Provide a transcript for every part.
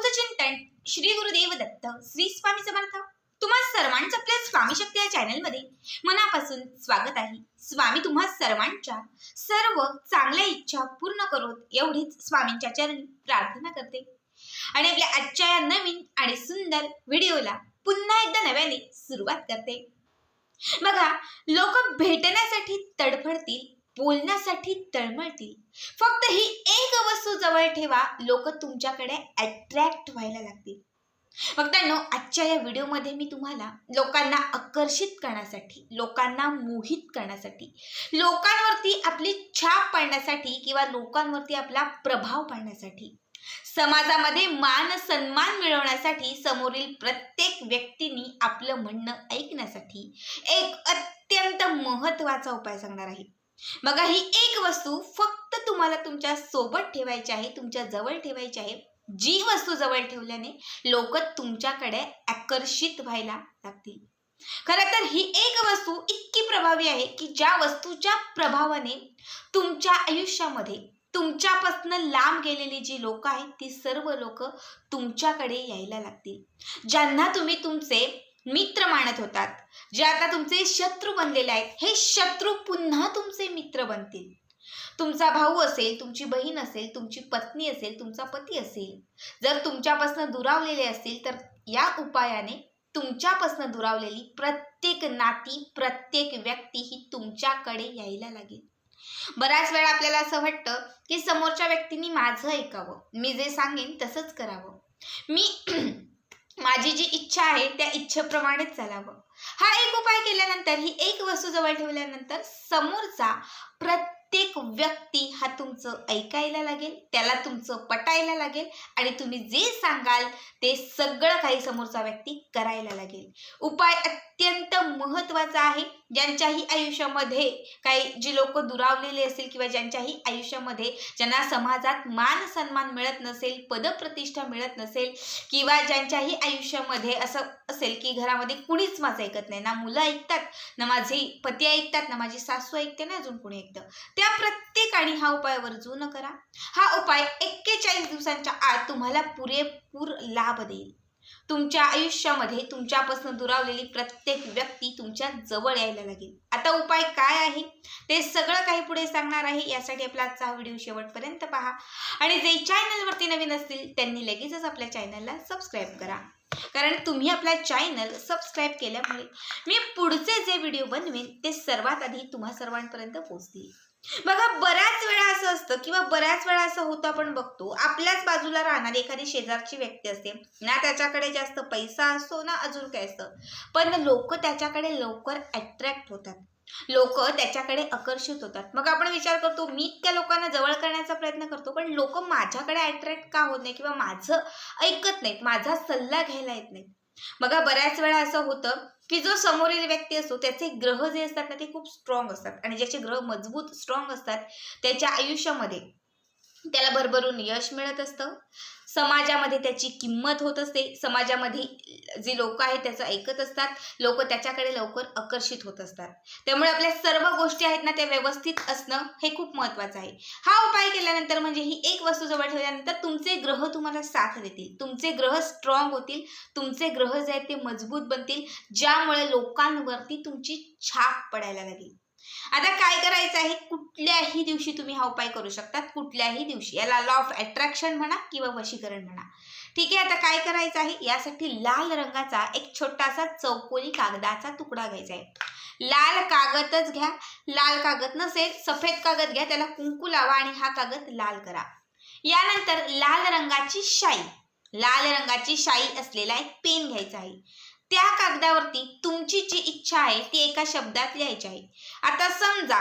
बोधचिंतन श्री गुरुदेव दत्त श्री स्वामी समर्थ। तुम्हा सर्वांचं आपल्या स्वामी शक्ती या चॅनलमध्ये मनापासून स्वागत आहे। स्वामी तुम्हा सर्वांच्या सर्व चांगल्या इच्छा पूर्ण करोत एवढीच स्वामींच्या चरणी प्रार्थना करते आणि आपल्या आजच्या या नवीन आणि सुंदर व्हिडिओला पुन्हा एकदा नव्याने सुरुवात करते। बघा, लोक भेटण्यासाठी तडफडतील, बोलण्यासाठी तळमळतील, फक्त ही एक वस्तू जवळ ठेवा, लोक तुमच्याकडे अट्रॅक्ट व्हायला लागतील। भक्तांनो, आजच्या या व्हिडिओमध्ये मी तुम्हाला लोकांना आकर्षित करण्यासाठी, लोकांना मोहित करण्यासाठी, लोकांवरती आपली छाप पाडण्यासाठी किंवा लोकांवरती आपला प्रभाव पाडण्यासाठी, समाजामध्ये मान सन्मान मिळवण्यासाठी, समोरील प्रत्येक व्यक्तीने आपलं म्हणणं ऐकण्यासाठी एक अत्यंत महत्त्वाचा उपाय सांगणार आहे। बघा, ही एक वस्तू फक्त तुम्हाला तुमच्या सोबत ठेवायची आहे, तुमच्या जवळ ठेवायची आहे। जी वस्तू जवळ ठेवल्याने लोक तुमच्याकडे आकर्षित व्हायला लागतील। खरं तर ही एक वस्तू इतकी प्रभावी आहे की ज्या वस्तूच्या प्रभावाने तुमच्या आयुष्यामध्ये तुमच्यापासून लांब गेलेली जी लोक आहेत ती सर्व लोक तुमच्याकडे यायला लागतील। ज्यांना तुम्ही तुमचे मित्र मानत होतात, जे आता तुमचे शत्रू बनलेले आहेत, हे शत्रू पुन्हा तुमचे मित्र बनतील। तुमचा भाऊ असेल, तुमची बहीण असेल, तुमची पत्नी असेल, तुमचा पती असेल, जर तुमच्यापासून दुरावलेले असतील तर या उपायाने तुमच्यापासून दुरावलेली प्रत्येक नाती, प्रत्येक व्यक्ती ही तुमच्याकडे यायला लागेल। बऱ्याच वेळा आपल्याला असं वाटतं की समोरच्या व्यक्तीने माझं ऐकावं, मी जे सांगेन तसंच करावं, मी माझी जी इच्छा आहे त्या इच्छेप्रमाणेच चालावं। हा एक उपाय केल्यानंतर, ही एक वस्तू जवळ ठेवल्यानंतर समोरचा प्रत्येक व्यक्ती हा तुमचं ऐकायला लागेल, त्याला तुमचं पटायला लागेल आणि तुम्ही जे सांगाल ते सगळं काही समोरचा व्यक्ती करायला लागेल। उपाय अत्यंत महत्त्वाचा आहे। ज्यांच्याही आयुष्यामध्ये काही जी लोक दुरावलेले असतील किंवा ज्यांच्याही आयुष्यामध्ये ज्यांना समाजात मान सन्मान मिळत नसेल, पदप्रतिष्ठा मिळत नसेल, किंवा ज्यांच्याही आयुष्यामध्ये असं असेल की घरामध्ये कुणीच माझं ऐकत नाही, ना मुलं ऐकतात, ना माझे पती ऐकतात, ना माझी सासू ऐकते, ना अजून कोणी ऐकतं, त्या प्रत्येकाने हा उपाय वर्जून करा। हा उपाय 41 दिवसांच्या आत तुम्हाला पुरेपूर लाभ देईल। तुमच्या आयुष्यामध्ये तुमच्यापासून दुरावलेली प्रत्येक व्यक्ती तुमच्या जवळ यायला लागेल। आता उपाय काय आहे ते सगळं काही पुढे सांगणार आहे, यासाठी आपला आजचा हा व्हिडिओ शेवटपर्यंत पहा आणि जे चॅनलवरती नवीन असतील त्यांनी लगेचच आपल्या चॅनलला सबस्क्राईब करा, कारण तुम्ही आपला चॅनल सबस्क्राईब केल्यामुळे मी पुढचे जे व्हिडिओ बनवेन ते सर्वात आधी तुम्हा सर्वांपर्यंत पोहोचतील। बघा, बऱ्याच वेळा असं असतं किंवा बऱ्याच वेळा असं होतं, आपण बघतो आपल्याच बाजूला राहणारी एखादी शेजारची व्यक्ती असते ना, त्याच्याकडे जास्त पैसा असतो ना अजून काय असतं, पण लोक त्याच्याकडे लवकर अट्रॅक्ट होतात, लोक त्याच्याकडे आकर्षित होतात। मग आपण विचार करतो, मी इतक्या लोकांना जवळ करण्याचा प्रयत्न करतो पण लोक माझ्याकडे अट्रॅक्ट का होत नाही किंवा माझं ऐकत नाहीत, माझा सल्ला घ्यायला येत नाहीत। बघा, बऱ्याच वेळा असं होतं की जो समोरील व्यक्ती असतो त्याचे ग्रह जे असतात ना ते खूप स्ट्रॉंग असतात आणि ज्याचे ग्रह मजबूत स्ट्रॉंग असतात त्याच्या आयुष्यामध्ये त्याला भरभरून यश मिळत असतं, समाजामध्ये त्याची किंमत होत असते, समाजामध्ये जी लोक आहेत त्याचं ऐकत असतात, लोक त्याच्याकडे लवकर आकर्षित होत असतात। त्यामुळे आपल्या सर्व गोष्टी आहेत ना त्या व्यवस्थित असणं हे खूप महत्त्वाचं आहे। हा उपाय केल्यानंतर, म्हणजे ही एक वस्तू जवळ ठेवल्यानंतर तुमचे ग्रह तुम्हाला साथ देतील, तुमचे ग्रह स्ट्रॉंग होतील, तुमचे ग्रह जे आहेत ते मजबूत बनतील, ज्यामुळे लोकांवरती तुमची छाप पडायला लागेल। आता काय करायचं आहे, कुठल्याही दिवशी तुम्ही हा उपाय करू शकतात, कुठल्याही दिवशी, याला लॉ ऑफ अट्रॅक्शन म्हणा किंवा वशीकरण म्हणा, ठीक आहे। आता काय करायचं आहे, यासाठी लाल रंगाचा एक छोटासा चौकोनी कागदाचा तुकडा घ्यायचा आहे। लाल कागदच घ्या, लाल कागद नसेल सफेद कागद घ्या, त्याला कुंकू लावा आणि हा कागद लाल करा। यानंतर लाल रंगाची शाई असलेला एक पेन घ्यायचा आहे। त्या कागदावरती तुमची जी इच्छा आहे ती एका शब्दात लिहायची आहे। आता समजा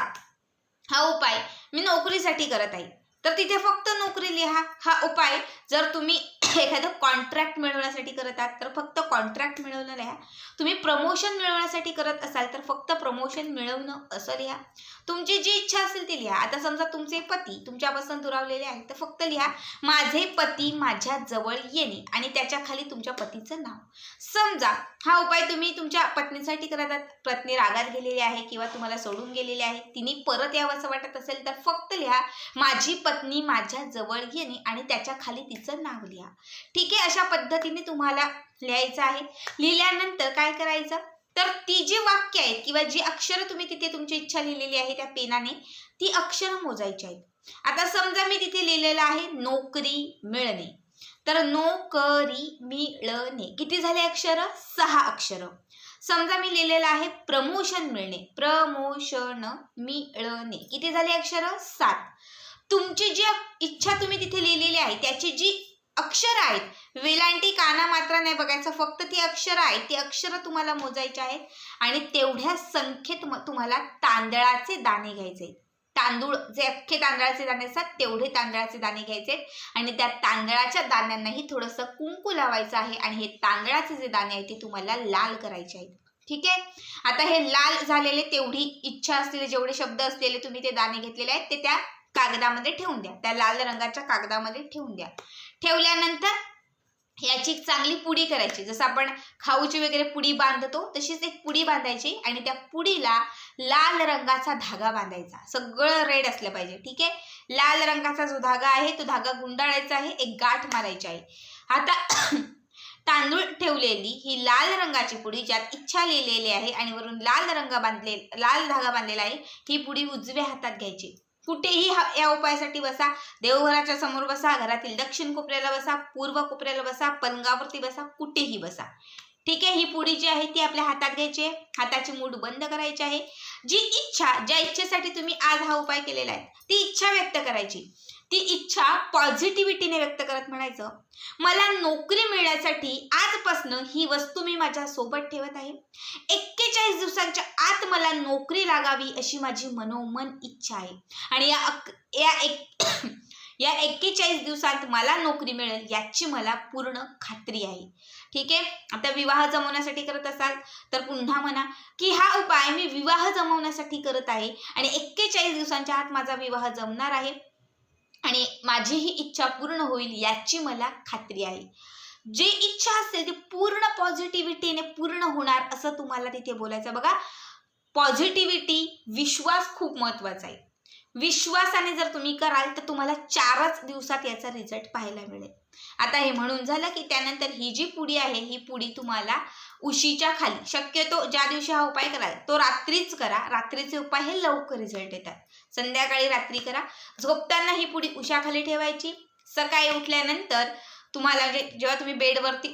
हा उपाय मी नोकरीसाठी करत आहे तर तिथे फक्त नोकरी लिहा। हा उपाय जर तुम्ही एखादं कॉन्ट्रॅक्ट मिळवण्यासाठी करत आहात तर फक्त कॉन्ट्रॅक्ट मिळवणं लिहा। तुम्ही प्रमोशन मिळवण्यासाठी करत असाल तर फक्त प्रमोशन मिळवणं असं लिहा। तुमची जी इच्छा असेल ती लिहा. आता समजा तुमचे पती तुमच्यापासून दुरावलेले आहेत तर फक्त लिहा माझे पती माझ्या जवळ येणे आणि त्याच्या खाली तुमच्या पतीचं नाव. समजा हा उपाय तुम्ही तुमच्या पत्नीसाठी करत आहात, पत्नी रागात गेलेली आहे किंवा तुम्हाला सोडून गेलेली आहे, तिने परत यावं असं वाटत असेल तर फक्त लिहा माझी पत्नी माझ्या जवळ येणे आणि त्याच्या खाली तिचं नाव लिहा. ठीक आहे, अशा पद्धतीने तुम्हाला लिहायचं आहे. लिहिल्यानंतर काय करायचं तर ती जी वाक्य आहेत किंवा जी अक्षरं तुम्ही तिथे तुमची इच्छा लिहिलेली आहे त्या पेनाने ती अक्षरं मोजायची आहेत. आता समजा मी तिथे लिहिलेलं आहे नोकरी मिळणे, तर नोकरी मिळणे किती झाले अक्षर? 6 अक्षर. समजा मी लिहिलेलं आहे प्रमोशन मिळणे, प्रमोशन मिळणे किती झाले अक्षर? 7. तुमची जी इच्छा तुम्ही तिथे लिहिलेली आहे त्याची जी अक्षर आहेत, वेलांटी काना मात्रा नाही बघायचं, फक्त ती अक्षरं आहेत, ती अक्षरं तुम्हाला मोजायची आहेत आणि तेवढ्या संख्येत तुम्हाला तांदळाचे दाणे घ्यायचे. तांदूळ जे अख्खे तांदळाचे दाणे असतात तेवढे तांदळाचे दाणे घ्यायचे आणि त्या तांदळाच्या दाण्यांनाही थोडंसं कुंकू लावायचं आहे आणि हे तांदळाचे जे दाणे आहेत ते तुम्हाला लाल करायचे आहेत. ठीक आहे, आता हे लाल झालेले तेवढी इच्छा असलेले जेवढे शब्द असलेले तुम्ही ते दाणे घेतलेले आहेत ते त्या कागदामध्ये ठेवून द्या, त्या लाल रंगाच्या कागदामध्ये ठेवून द्या. ठेवल्यानंतर याची चांगली पुडी करायची. जसं आपण खाऊची वगैरे पुडी बांधतो तशीच एक पुडी बांधायची आणि त्या पुडीला लाल रंगाचा धागा बांधायचा. सगळं रेड असलं पाहिजे. ठीक आहे, लाल रंगाचा जो धागा आहे तो धागा गुंडाळायचा आहे, एक गाठ मारायची आहे. आता तांदूळ ठेवलेली ही लाल रंगाची पुडी ज्यात इच्छा लिहिलेली आहे आणि वरून लाल धागा बांधलेला आहे ही पुडी उजव्या हातात घ्यायची. कुठेही या उपायासाठी बसा, देवघराच्या समोर बसा, घरातील दक्षिण कोपऱ्याला बसा, पूर्व कोपऱ्याला बसा, पलंगावरती बसा, कुठेही बसा. ठीक आहे, ही पुडी जी आहे ती आपल्या हातात घ्यायची आहे, हाताची मूठ बंद करायची आहे. जी इच्छा ज्या इच्छेसाठी तुम्ही आज हा उपाय केलेला आहे ती इच्छा व्यक्त करायची. ती इच्छा पॉझिटिव्हिटीने व्यक्त करत म्हणायचं मला नोकरी मिळण्यासाठी आजपासून ही वस्तू मी माझ्या सोबत ठेवत आहे. 41 दिवसांच्या आत मला नोकरी लागावी अशी माझी मनोमन इच्छा आहे आणि या 41 दिवसात मला नोकरी मिळेल याची मला पूर्ण खात्री आहे. ठीक आहे, आता विवाह जमवण्यासाठी करत असाल तर पुन्हा म्हणा की हा उपाय मी विवाह जमवण्यासाठी करत आहे आणि 41 दिवसांच्या आत माझा विवाह जमणार आहे आणि माझी ही इच्छा पूर्ण होईल याची मला खात्री आहे. जी इच्छा असेल ती पूर्ण पॉझिटिव्हिटीने पूर्ण होणार असं तुम्हाला तिथे बोलायचं. बघा, पॉझिटिव्हिटी, विश्वास खूप महत्वाचा आहे. विश्वासाने जर तुम्ही कराल तर तुम्हाला 4च दिवसात याचा रिझल्ट पाहायला मिळेल. आता हे म्हणून झालं की त्यानंतर ही जी पुडी आहे ही पुडी तुम्हाला उशीच्या खाली, शक्यतो ज्या दिवशी हा उपाय कराल तो रात्रीच करा. रात्रीचे उपाय हे लवकर रिझल्ट येतात. संध्याकाळी रात्री करा. झोपताना ही पुडी उशाखाली ठेवायची. सकाळी उठल्यानंतर तुम्हाला जेव्हा तुम्ही बेडवरती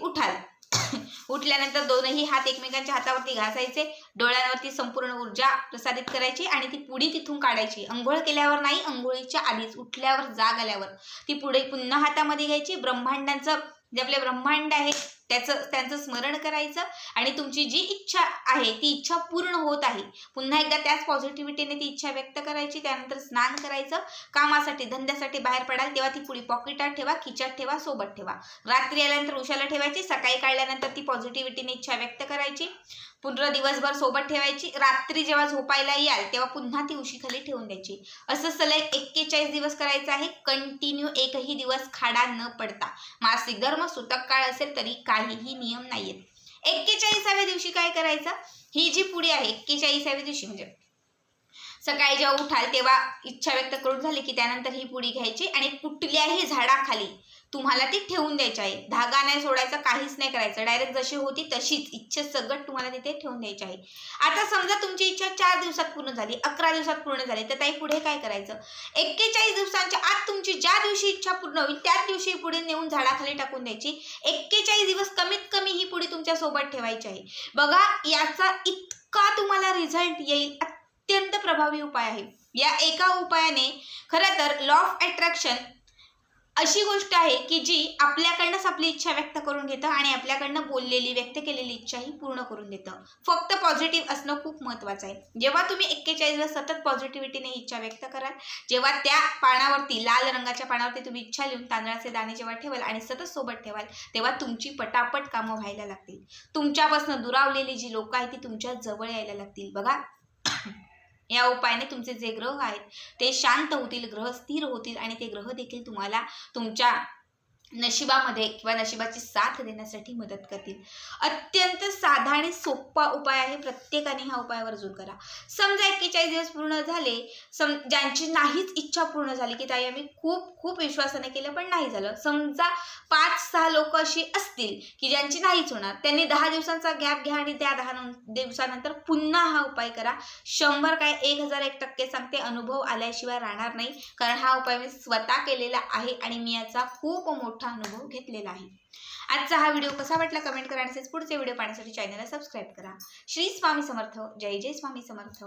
उठल्यानंतर दोनही हात एकमेकांच्या हातावरती घासायचे, डोळ्यांवरती संपूर्ण ऊर्जा प्रसारित करायची आणि ती पुडी तिथून काढायची. अंघोळ केल्यावर नाही, अंघोळीच्या आधीच, उठल्यावर, जाग आल्यावर ती पुडी पुन्हा हातामध्ये घ्यायची. ब्रह्मांडांचं जे आपले ब्रह्मांड आहे त्यांचं स्मरण करायचं आणि तुमची जी इच्छा आहे ती इच्छा पूर्ण होत आहे. पुन्हा एकदा त्याच पॉझिटिव्हिटीने ती इच्छा व्यक्त करायची. त्यानंतर स्नान करायचं. कामासाठी, धंद्यासाठी बाहेर पडाल तेव्हा ती पुडी पॉकेटात ठेवा, खिच्यात ठेवा, सोबत ठेवा. रात्री आल्यानंतर उशाला ठेवायची. सकाळी काढल्यानंतर ती पॉझिटिव्हिटीने इच्छा व्यक्त करायची. पुन्हा दिवसभर सोबत ठेवायची. रात्री जेव्हा झोपायला याल तेव्हा पुन्हा ती उशीखाली ठेवून द्यायची. असं सलग 41 दिवस करायचं आहे. कंटिन्यू, एकही दिवस खाडा न पडता. मासिक धर्म, सुतक काळ असेल तरी काहीही नियम नाहीयेत. 41व्या दिवशी काय करायचं, ही जी पुडी आहे 41व्या दिवशी म्हणजे सकाळी जेव्हा उठाल तेव्हा इच्छा व्यक्त करून झाली की त्यानंतर ही पुडी घ्यायची आणि कुठल्याही झाडाखाली तुम्हाला ती ठेवून द्यायची आहे. धागा नाही सोडायचा, काहीच नाही करायचं. डायरेक्ट जशी होती तशीच इच्छेसकट तुम्हाला तिथे ठेवून द्यायची आहे. आता समजा तुमची इच्छा 4 दिवसात पूर्ण झाली, 11 दिवसात पूर्ण झाली, तर ताई पुढे काय करायचं? 41 दिवसांच्या आत तुमची ज्या दिवशी इच्छा पूर्ण होईल त्याच दिवशी ही पुडी नेऊन झाडाखाली टाकून द्यायची. 41 दिवस कमीत कमी ही पुडी तुमच्या सोबत ठेवायची आहे. बघा, याचा इतका तुम्हाला रिझल्ट येईल. अत्यंत प्रभावी उपाय आहे. या एका उपायाने खरं तर लॉ ऑफ अट्रॅक्शन अशी गोष्ट आहे की जी आपल्याकडनंच आपली इच्छा व्यक्त करून घेतं आणि आपल्याकडनं बोललेली, व्यक्त केलेली इच्छा ही पूर्ण करून देतं. फक्त पॉझिटिव्ह असणं खूप महत्त्वाचं आहे. जेव्हा तुम्ही 41 दिवस सतत पॉझिटिव्हिटीने इच्छा व्यक्त कराल, जेव्हा त्या पानावरती, लाल रंगाच्या पानावरती तुम्ही इच्छा लिहून तांदळाचे दाणे जेव्हा ठेवाल आणि सतत सोबत ठेवाल तेव्हा तुमची पटापट कामं व्हायला लागतील. तुमच्यापासून दुरावलेली जी लोक आहेत ती तुमच्या जवळ यायला लागतील. बघा, या उपायाने तुमचे जे ग्रह आहेत ते शांत होतील, ग्रह स्थिर होतील आणि ते ग्रह देखील तुम्हाला तुमच्या नशिबामध्ये किंवा नशिबाची साथ देण्यासाठी मदत करतील. अत्यंत साधा आणि सोपा उपाय आहे. प्रत्येकाने हा उपाय वर्जून करा. समजा 41 दिवस पूर्ण झाले, ज्यांची नाहीच इच्छा पूर्ण झाली की ताई आम्ही खूप खूप विश्वासाने केलं पण नाही झालं, समजा 5-6 लोक अशी असतील की ज्यांची नाहीच होणार, त्यांनी 10 दिवसांचा गॅप घ्या आणि त्या 10 दिवसानंतर पुन्हा हा उपाय करा. 100 काय 1001% सांगते, अनुभव आल्याशिवाय राहणार नाही. कारण हा उपाय मी स्वतः केलेला आहे आणि मी याचा खूप मोठा अनुभव घेतलेला आहे. आजचा हा व्हिडिओ कसा वाटला कमेंट करा आणि पुढचे व्हिडिओ पाहण्यासाठी चॅनलला सबस्क्राईब करा. श्री स्वामी समर्थ. जय जय स्वामी समर्थ.